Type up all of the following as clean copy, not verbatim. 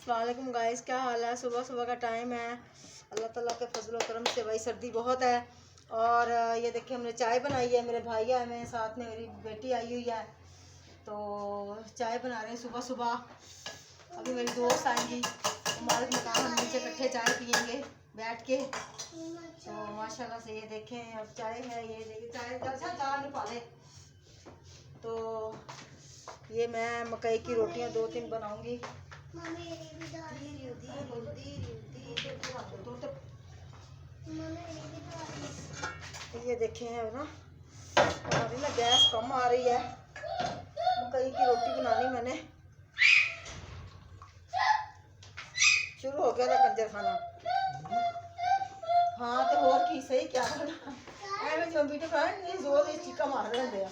अस्सलाम वालेकुम गाइस, क्या हाल है। सुबह सुबह का टाइम है। अल्लाह ताला के फजल व करम से भाई सर्दी बहुत है। और ये देखिए हमने चाय बनाई है। मेरे भाई आए हुए हैं, साथ में मेरी बेटी आई हुई है, तो चाय बना रहे हैं सुबह सुबह। अभी मेरी दोस्त आएंगी तो मालिक ने कहा हम नीचे इकट्ठे चाय पियेंगे बैठ के। तो माशाल्लाह से ये देखें अब चाय है, ये देखिए चाय अच्छा चाय नहीं पा ले। तो ये मैं मकई की रोटियां 2-3 बनाऊंगी। ये देखे हैं ना, हमारी ना गैस कम आ रही है। मकई की रोटी बनानी मैंने शुरू हो गया था कंजर खाना। हाँ तो और की सही क्या करना जो वीडियो खाना जोर चीका मार रहे हैं।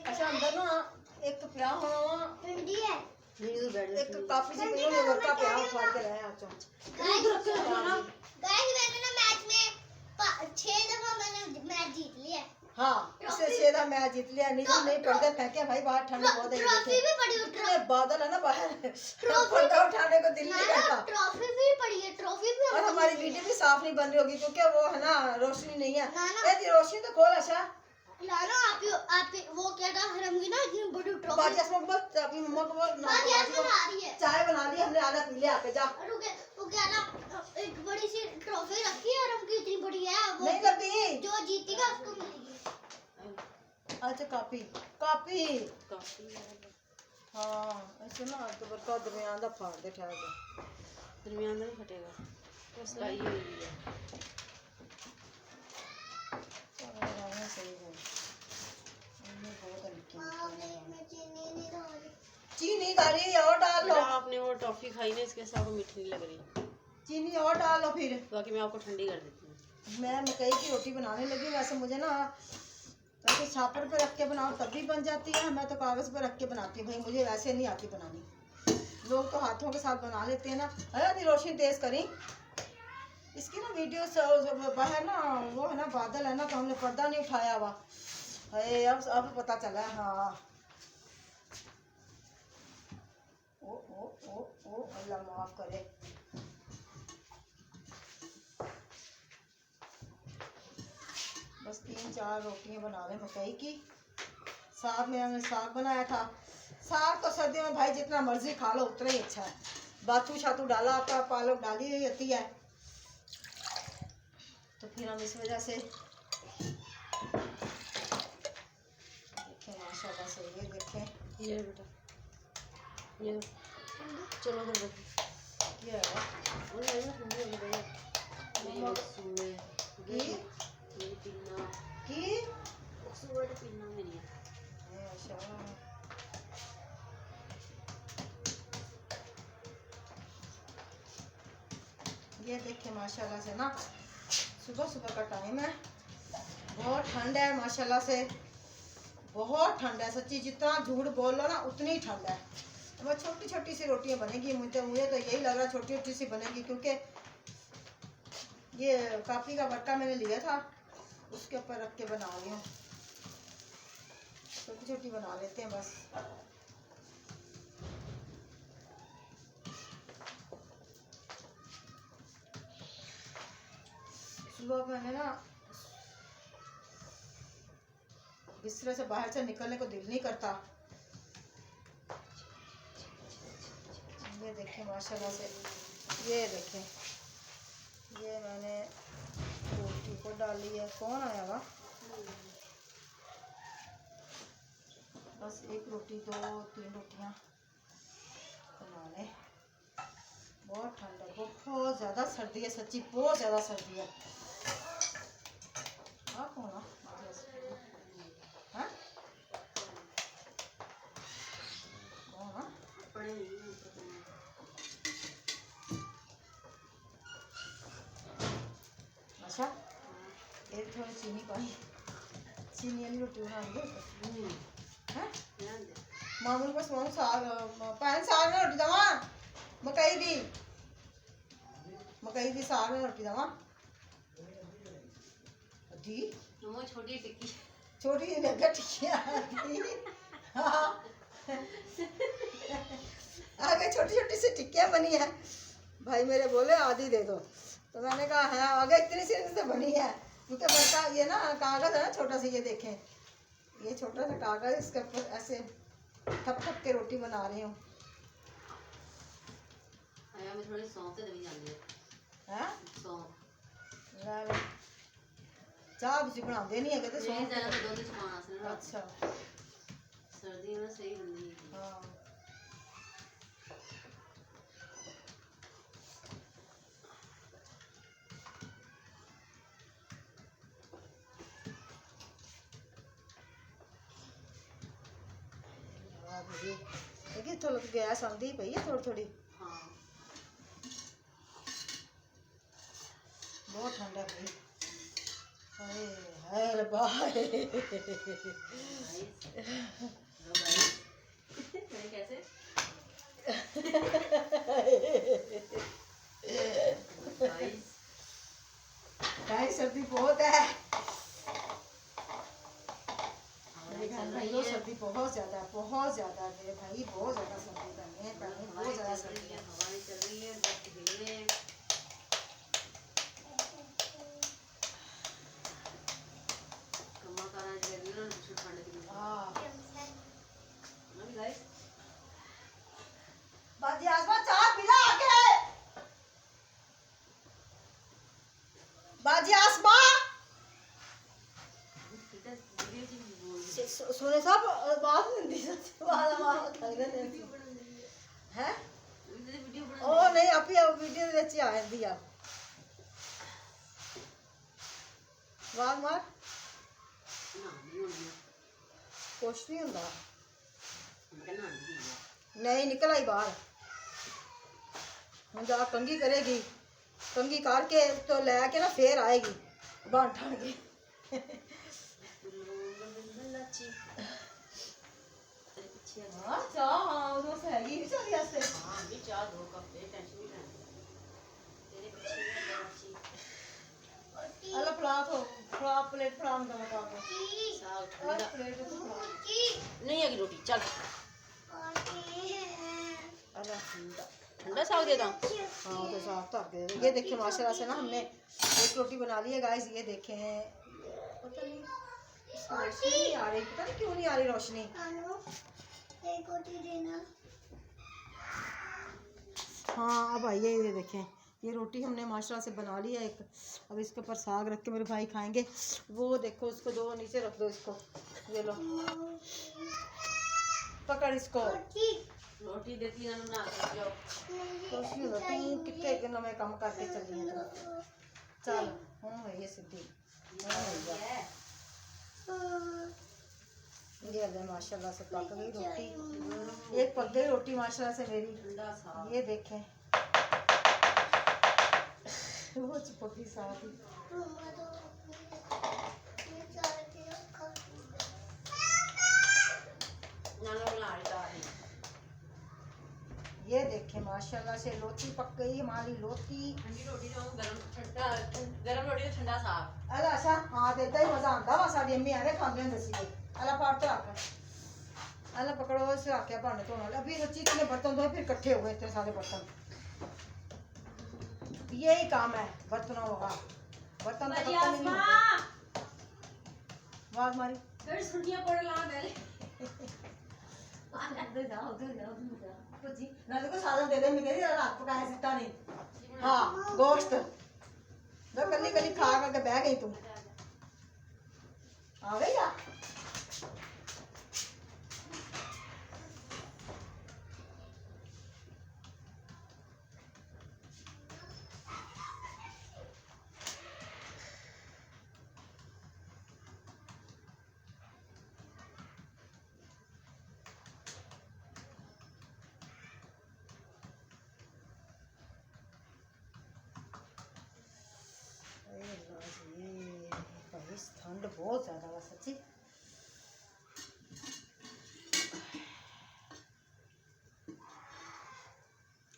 अच्छा अंदर ना एक तो प्याज होना ठंडी है, एक तो काफी सी पियो ने वर्का प्याज उखाड़ के लाया आज। गाइस मैंने ना मैच में 6 दफा मैंने मैच जीत लिया। हाँ इससे 6 दफा मैच जीत लिया। नीचे नहीं पड़ते फेंके भाई, बाहर ठंड बहुत है। ट्रॉफी भी पड़ी है, इतने बादल है ना बाहर, ट्रॉफी उठाने को दिल नहीं करता। ट्रॉफी भी पड़ी है, ट्रॉफी भी। और हमारी वीडियो भी साफ नहीं बन रही होगी क्योंकि वो है ना रोशनी नहीं है। ये रोशनी तो खोल। अच्छा लाना आप वो क्या था हरम की ना इतनी बड़ी ट्रॉफी। बाजी असम को बस अपनी मम्मा को बोल चाय बना दी हमने, आधा पी लिया पे जा। वो क्या ना एक बड़ी सी ट्रॉफी रखी है हरम की, इतनी बड़ी है वो नहीं लगी, जो जीतेगा उसको मिलेगी। अच्छा कापी कापी हाँ ऐसे ना तो बरका दरमियान दा फाड़ दे ठहर दे, दरमियान नहीं फटेगा तो सलाई हुई है। सही है बहुत चीनी डाली और डाल लो। आपने वो टॉफी खाई ना, इसके साथ मीठी नहीं लग रही। चीनी और डाल लो फिर। बाकी मैं आपको ठंडी कर देती हूँ। मैं मकई की रोटी बनाने लगी। वैसे मुझे ना वैसे छापर पे रख के बनाओ तब भी बन जाती है, मैं तो कागज़ पे रख के बनाती हूँ। भाई मुझे वैसे नहीं आती बनानी, लोग तो हाथों के साथ बना लेते हैं ना। अरे रोशनी तेज करी इसकी ना वीडियो बाहर ना वो है ना बादल है ना, तो हमने पर्दा नहीं उठाया हुआ है। अब पता चला है। हाँ ओ ओ ओ ओ अल्लाह माफ करे। बस 3-4 रोटियां बना ले मकई की। साग में हमने साग बनाया था। साग तो सर्दियों में भाई जितना मर्जी खा लो उतना ही अच्छा है। बाथू शातू डाला आता, पालक डाली हुई होती है, तो फिर हम इस वजह से देखें माशाल्लाह से। ये देखें ये बेटा ये चलो उधर बैठो। ये है ये देखे माशाल्लाह से ना सुबह सुबह का टाइम है। बहुत ठंड है माशाल्लाह से, बहुत ठंड है सच्ची। जितना झूठ बोल लो ना उतनी ठंड है। तो छोटी छोटी सी रोटियां बनेगी। मुझे तो यही लग रहा है छोटी छोटी सी बनेगी, क्योंकि ये काफी का बट्टा मैंने लिया था उसके ऊपर रख के बना रही हूँ। छोटी छोटी बना लेते हैं बस। सुबह मैंने ना बिस्तर से बाहर से निकलने को दिल नहीं करता। ये देखें माशाल्लाह से, ये देखें ये मैंने रोटी को डाली है। कौन आया वा? बस एक रोटी 2-3 रोटियां बना लें। बहुत ठंड है, बहुत ज़्यादा सर्दी है सच्ची, बहुत ज़्यादा सर्दी है। आप कौन हाँ अच्छा एक थोड़ी चीनी पाई, चीनी वाली रोटी बना ली है। मामूल बस मामू साग पैन साग में रोटी दवा मकई दी साग में रोटी दवा दी। छोटी टिक्की छोटी सी मैं टिक्कियाँ हाँ आगे छोटी छोटी सी टिक्कियाँ बनी है। भाई मेरे बोले आधी दे दो, तो मैंने कहा है आगे इतनी सी से बनी है, क्योंकि बड़का ये ना कागज़ है ना छोटा सा, ये देखें ये छोटा सा कागज़, इसके ऊपर ऐसे थप थप के रोटी बना रही हूँ। आया मैं थोड़ी सौंफ ते देवी जांदी है हैं सौंफ ਲੈ ਚਾਹ ਤੁਸੀਂ ਬਣਾਉਂਦੇ ਨਹੀਂ ਹੈਗੇ ਤੇ नहीं ਸੌਂਫ ज्यादा तो दूध च पाना सी ना ਅੱਛਾ सर्दी में सही बनदी है ਹਾਂ ਇਹ ਕਿ ਥੋੜਾ ਗੈਸ ਆਉਂਦੀ ਪਈ ਹੈ ਥੋੜੀ ਥੋੜੀ हाँ बहुत ठंडा भाई। हाय हाय रब्बा लो गाइस मैं कैसे गाइस गाइस सर्दी बहुत है हवाएं मेरे घर चल में रही तो है सर्दी बहुत ज़्यादा है मेरे भाई, बहुत ज़्यादा सर्दी करनी है बहुत ज़्यादा सर्दी है। हवाएं चल रही है दस्त हिल रहे हैं कमा करा जल्दी ना कुछ ठंड की हाँ ना भी गाइस बाजी आसमा चाय पिला आके, बाजी आसमा बेटा वीडियो जी बोल सुने सब बात नहीं दी वाला वाला खरीदने नहीं है वीडियो ओ नहीं आपी वीडियो ਦੇ ਵਿੱਚ ਹੀ ਆ ਜਾਂਦੀ ਆ ਵਾਹ ਮਾਰ ना नहीं होनी ਕੁਛ ਨਹੀਂ ਹੁੰਦਾ मैं कहना नहीं है नहीं निकल आई बाहर हम जा कंगी करेगी, कंगी करके तो लेके ना फिर आएगी बन ठन के लच्छी तेरे पीछे हाँ चाह हाँ उधर से हैगी नहीं चली ऐसे हाँ भी चाह दो कप दे टेंशन नहीं लेनी तेरे पीछे भी लच्छी अल्लाह फला तो फला प्लेट फला में दवा पा के साग और ठंडा प्लेट तो फला नहीं आएगी रोटी चल अल्लाह ठंडा ठंडा साग दे दां हाँ तो साफ तो दे दे। ये देखिए माशाल्लाह से ना हमने एक रोटी बना ली है गाइस, ये देखें पता नहीं इसमें रोशनी नहीं आ रही, पता नहीं क्यों नहीं आ रही रोशनी। एक रोटी देना। हाँ अब आइए ये देखें ये रोटी हमने माशाल्लाह से बना ली है एक, अब इसके ऊपर साग रख के मेरे भाई खाएंगे। वो देखो उसको दो नीचे रख दो इसको, ये लो पकड़ इसको रोटी देती ना बना के जाओ खुश हो तू कितने एक नवे काम करके चली है तू चल हूँ है ये सीधी ये ले माशाल्लाह से पक गई रोटी, एक पक गई रोटी माशाल्लाह से मेरी। ठंडा साग ये देखें वो चिपकी साथ ही नाना बना रही दाल ये देखें माशाल्लाह से लोटी पक गई हमारी लोटी। ठंडी रोटी जो गरम रोटी तो ठंडा साग अला अच्छा हाँ तो इदा ही मजा आता वा, साड़ी अम्मी आने खाते होंगे सी। अला पाट रख अला पकड़ो इसे आख्या भांडे धोने वाले, अभी बच्ची इतने बर्तन धोए फिर इकट्ठे हो गए इतने सारे बर्तन, यही काम है बर्तनों का, बर्तन तो खत्म ही नहीं होते। आवाज मारी तेरी सुर्खियां पड़ ला पहले उधर जाओ तो जी ना देखो सालन दे दे, मैं कह रही रात पकाया सीता नहीं। हाँ गोश्त दो कली कली खा करके बह गई तू आ गई आ ठंड बहुत ज्यादा है सच्ची।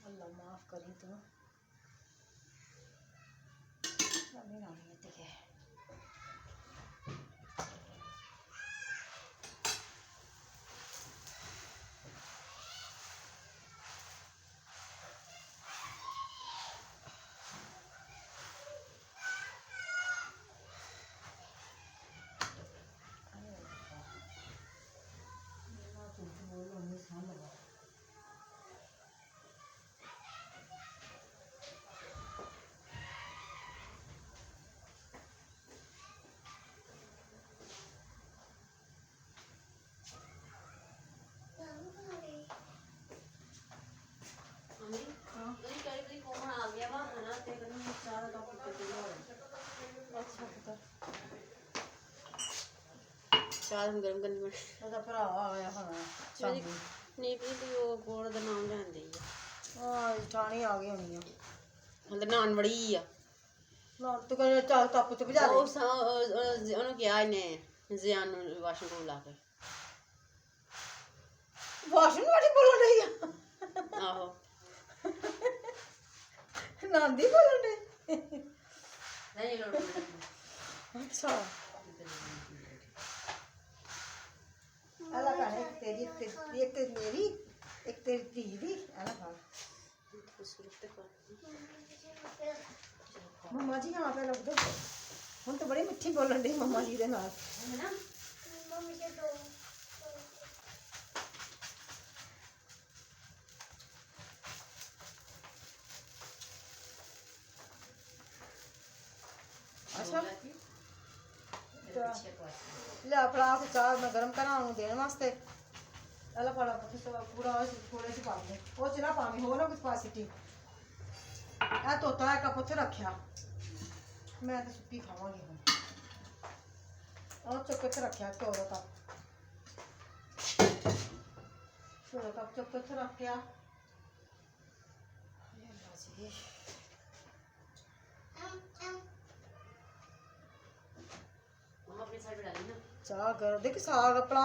अल्लाह माफ करी तो ਚਾਹ ਨੂੰ ਗਰਮ ਕਰਨੀ ਪੈਣੀ ਉਹਦਾ ਭਰਾ ਆਇਆ ਹੋਣਾ ਸ਼ਾਮੀ ਨਹੀਂ ਵੀ ਉਹ ਗੋੜ ਦਾ ਨਾਮ ਲੈਂਦੇ ਆ ਠਾਣੀ ਆ ਗਈ ਹੋਣੀ ਆ ਹਲੇ ਨਾਨ ਬੜੀ ਆ ਨਾ ਤੂੰ ਕਹਿੰਦਾ ਚੱਲ ਕੱਪ ਚ ਭਜਾ ਦੇ ਉਹਨੂੰ ਕਿਹਾ ਇਹਨੇ ਜ਼ਿਆਨ ਨੂੰ ਵਾਸ਼ਿੰਗ ਕੋਲ ਲਾ ਕੇ ਵਾਸ਼ਰੂਮ ਵਾਲੀ ਬੋਲਣ ਰਹੀ ਆ ਆਹੋ ਨਾਂਦੀ ਬੋਲਣ ਰਹੀ ਨਹੀਂ ਲੋੜ ਅੱਛਾ ਅਲਾ ਕਾਹੇ ਤੇਰੀ ਇੱਕ ਤੇ ਮੇਰੀ ਇੱਕ ਤੇਰੀ ਧੀ ਦੀ ਅਲਾ ਖਾ ਮੰਮਾ ਜੀ ਹਾਂ ਪੇ ਲੱਗਦੇ ਹੁਣ ਤਾਂ ਬੜੀ ਮਿੱਠੀ ਬੋਲਣ ਦੀ ਮੰਮਾ ਜੀ ਦੇ ਨਾਲ ਹੈ ਨਾ मम्मी से दो ਅੱਛਾ ਲੈ ਫੜਾ ਕੇ ਚਾਹ ਮੈਂ ਗਰਮ ਕਰਾਂ ਉਹਨੂੰ ਦੇਣ ਵਾਸਤੇ ਅਲਾ ਫੜਾ ਪੂਰਾ ਥੋੜੇ ਜਿਹੀ ਪਾ ਦੇ ਉਹ ਚ ਨਾ ਪਾਵੀਂ ਹੋਰ ਨਾ ਕੁਝ ਪਾ ਸਿੱਟੀ ਆ ਤੋਤਾ ਇੱਕ ਪੁੱਤ ਰੱਖਿਆ ਮੈਂ ਤਾਂ ਸੁੱਕੀ ਖਾਵਾਂਗੀ ਹੁਣ ਉਹ ਚੁੱਕ ਕੇ ਰੱਖਿਆ ਘਿਓ ਦਾ ਕੱਪ ਚੁੱਕ ਕੇ ਰੱਖਿਆ अपनी साइड पे डाली ना ਚਾਹ ਕਰ ਦੇਖ ਸਾਗ ਆਪਣਾ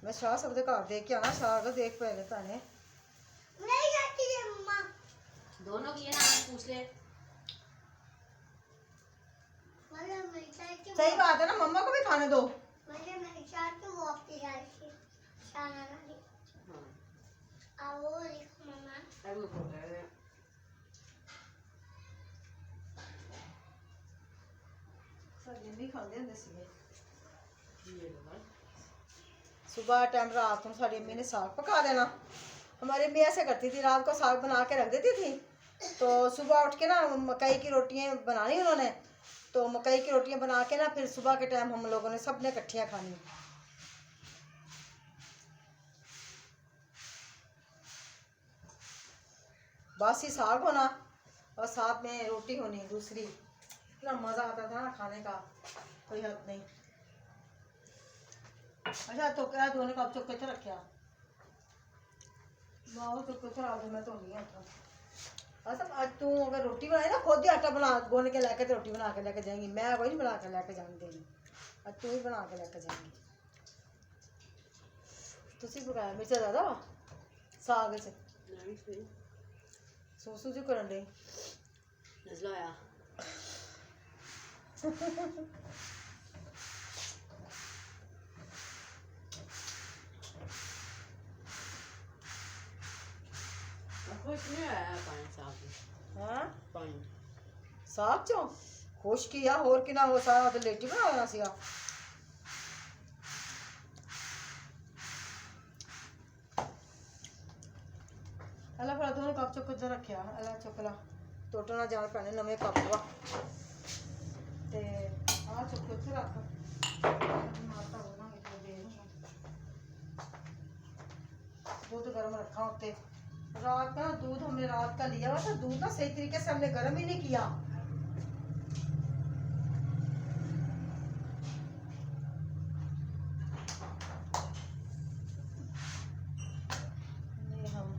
ਮੈਂ ਸ਼ਾਹ ਸਭ ਦੇ ਘਰ ਦੇਖ ਕੇ ਆਣਾ ਸਾਗ ਦੇਖ ਪਏ ਨੇ ਤਾਨੇ नहीं जाती है मम्मा दोनों की है ना पूछ ले मतलब मेरी साइड के सही बात है ना मम्मा को भी खाने दो मतलब मेरी साइड के वो आपकी साइड से शाना वाली हाँ अब वो देखो मम्मा अब वो बोल रहे हैं ਸਾਡੇ ਨਹੀਂ ਖਾਂਦੇ ਹੁੰਦੇ ਸੀਗੇ ये लो सुबह टाइम रात को साड़ी अम्मी ने साग पका देना हमारी अम्मी ऐसे करती थी रात को साग बना के रख देती थी तो सुबह उठ के ना मकई की रोटियां बनानी उन्होंने तो मकई की रोटियां बना के ना फिर सुबह के टाइम हम लोगों ने सब ने इकट्ठियाँ खानी बासी साग होना और साथ में रोटी होनी दूसरी इतना मज़ा आता था ना खाने का कोई हद नहीं अच्छा तो क्या दोनों कप चुक के रखा माओ चुक के रख दे मैं तो नहीं आता अच्छा आज तू अगर रोटी बनाई ना खुद ही आटा बना गुन के लेके तो रोटी बना के लेके जाएंगी मैं कोई नहीं बना के लेके जाने देनी आज तू ही बना के लेके जाएंगी तुसी पकाया मिर्चा ज़्यादा वा साग च नहीं फिर सूसू जी करन दे नजला आया कुछ नहीं आया पानी साफ हाँ पानी साग चो खुश किया होर कि ना वो सारा तो लेटी बना देना सीगा अला फड़ा दोनों कप चुक के रखिया अला चुक ला टोटल ना जान पैने नवे कप वा ते आ चुक के रख माता बनांगे तो दे दूध गर्म रखा होते रात का दूध हमने रात का लिया हुआ था दूध ना सही तरीके से हमने गर्म ही नहीं किया नहीं हम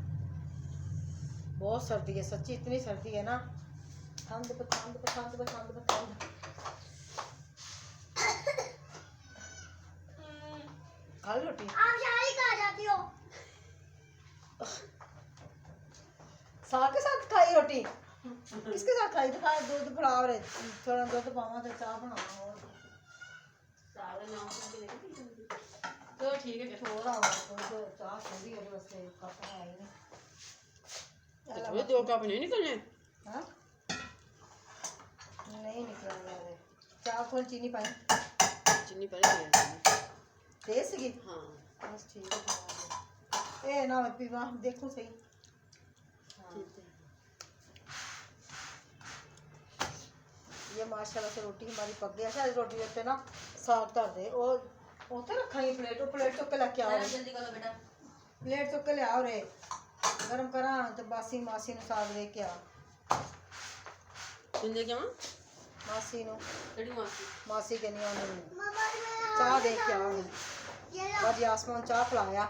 बहुत सर्दी है सच्ची इतनी सर्दी है ना ठंड ठंड ठंड ठंड ठंड खा ली रोटी आप शादी कहाँ जाती हो साग के साथ खाई रोटी किसके साथ खाई तो खाए दूध फड़ा रहे थोड़ा दूध पावा तो चाह बनावा और सारे नाम सुन के देखो तो ठीक है थोड़ा और तो चाह ठंडी है बस कप है ये दो कप नहीं निकलने हां नहीं निकला यार चाह कौन चीनी पाई चीनी पहले दिया तेज की हाँ बस ठीक है ए ना मैं पीवा देखूं सही ठीक है ये माशाल्लाह से रोटी हमारी पक गई है रोटी देते ना साग धर दे और उधर रखाई प्लेट चुक के लेके आओ जल्दी करो बेटा प्लेट चुक के ले आओ रे गरम करा तो बासी मासी नु साग दे के आ सुन दे क्या मासी नु कड़ी मासी मासी के नहीं आने मम्मा ने चाह दे के आओ ये लो आज आसमान चाह पिलाया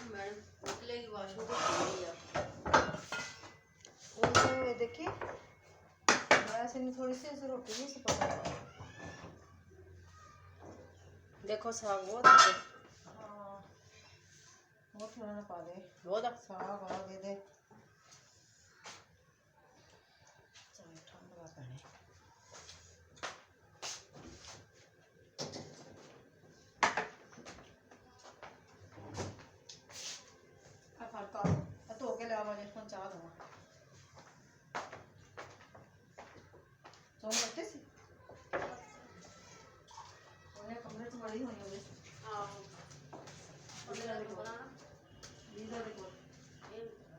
मैडम निकले की वॉशरूम तो खुली है वो देखिए ऐसे नहीं थोड़ी सी ऐसे रोटी नहीं से पका देखो साग बहुत है हाँ वो थोड़ा ना पा दे बहुत है साग आ दे दे चल ठंड लगा पहने फर्क आ तो के लिया मुझे फोन चाह दूंगा सोन करते सी उन्हें कमरे से बड़ी हुई होगी और मेरा देखो ना लीडर देखो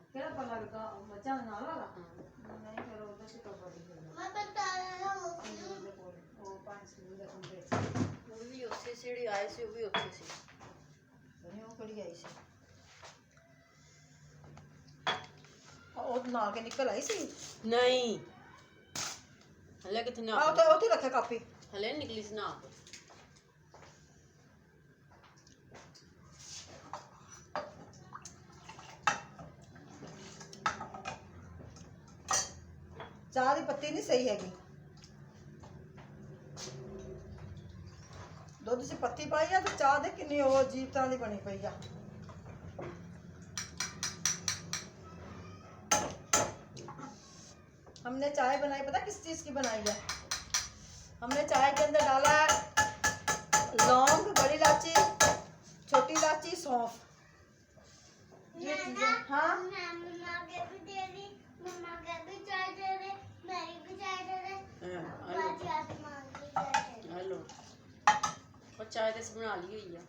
केड़ा पल्ला लगा बच्चा ना लगा नहीं फिर उधर से तो बड़ी है मैं बता रहा हूँ वो पांच लीडर कमरे वो भी उससे सीढ़ी आए से वो भी उससे सी बनी वो कड़ी आई सी ਉਹ ਨਾ ਕੇ ਨਿਕਲ ਆਈ ਸੀ नहीं हले कितने ਆ ਉੱਥੇ ਰੱਖਿਆ ਕਾਪੀ हले निकली सी ना ਚਾਹ ਦੀ ਪੱਤੀ ਨਹੀਂ ਸਹੀ ਹੈਗੀ ਦੁੱਧ 'ਚ ਪੱਤੀ ਪਾਈ ਆ ਤੇ ਚਾਹ ਦੇ ਕਿੰਨੀ ਉਹ ਅਜੀਬ ਤਰ੍ਹਾਂ ਦੀ ਬਣੀ ਪਈ ਆ हमने चाय बनाई पता किस चीज़ की बनाई है हमने चाय के अंदर डाला है लौंग बड़ी इलायची छोटी इलायची सौंफ ये चीजें हाँ मम्मा के भी दे दी मम्मा के भी चाय दे दे मेरी भी चाय दे दे बाजी आसमान की चाय दे दे हेलो और चाय तो बना ली हुई है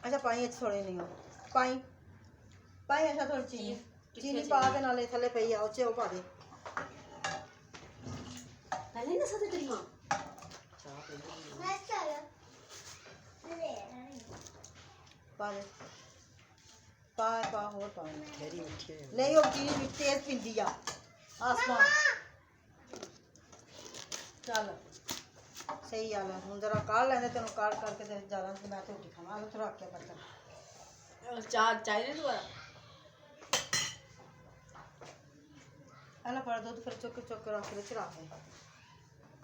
अच्छा पाई अच्छी थोड़ी नहीं हो पाई पाई अच्छा थोड़ी चीनी चीनी पा के नाले थले पई आ उचे ओ पा दे पहले ना साथ तेरी मां चाय पी मैं चलो ले रही पा दे पा पा हो पा तेरी उठी है नहीं वो चीनी भी तेज पिंदी आ आसमान चल सही हाल है हुन जरा काढ़ लेंदे तेन काढ़ करके ते ज्यादा मैं तो रोटी खाना आ थोड़ा रख के बर्तन चाय चाय नहीं दोबारा एला पड़ा दूध फिर चुक चुक रख के चढ़ा के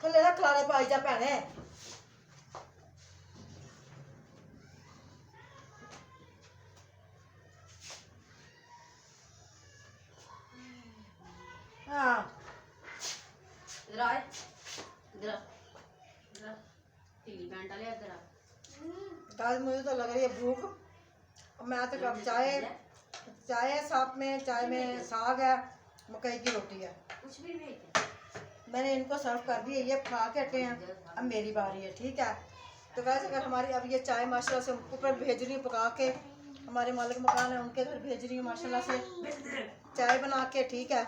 थले रख लारे पाई जा भैने हाँ इधर आए इधर इधर टीवी पैंट वाले इधर आ आज मुझे तो लग रही है भूख और मैं तो कब चाय चाय है साथ में चाय में साग है मकई की रोटी है कुछ भी नहीं है मैंने इनको सर्व कर दिया ये खा के हटे हैं अब मेरी बारी है ठीक है तो वैसे अगर हमारी अब ये चाय माशाल्लाह से ऊपर भेज रही हूँ पका के हमारे मालिक मकान है उनके घर भेज रही हूँ माशाल्लाह से चाय बना के ठीक है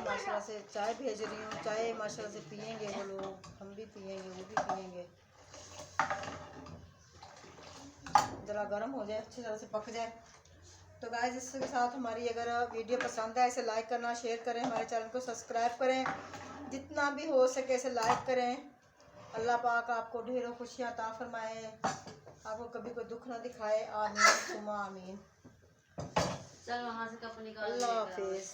माशाल्लाह से चाय भेज रही हूँ चाय माशाल्लाह से पियेंगे वो लोग हम भी पियेंगे वो भी पियेंगे ज़रा गर्म हो जाए अच्छी तरह से पक जाए तो गाइस इसके साथ हमारी अगर वीडियो पसंद है इसे लाइक करना शेयर करें हमारे चैनल को सब्सक्राइब करें जितना भी हो सके इसे लाइक करें अल्लाह पाक आपको ढेरों खुशियाँ अता फरमाए आपको कभी कोई दुख ना दिखाए आमीन सुमा आमीन चल वहां से कप निकाल अल्लाह हाफिज़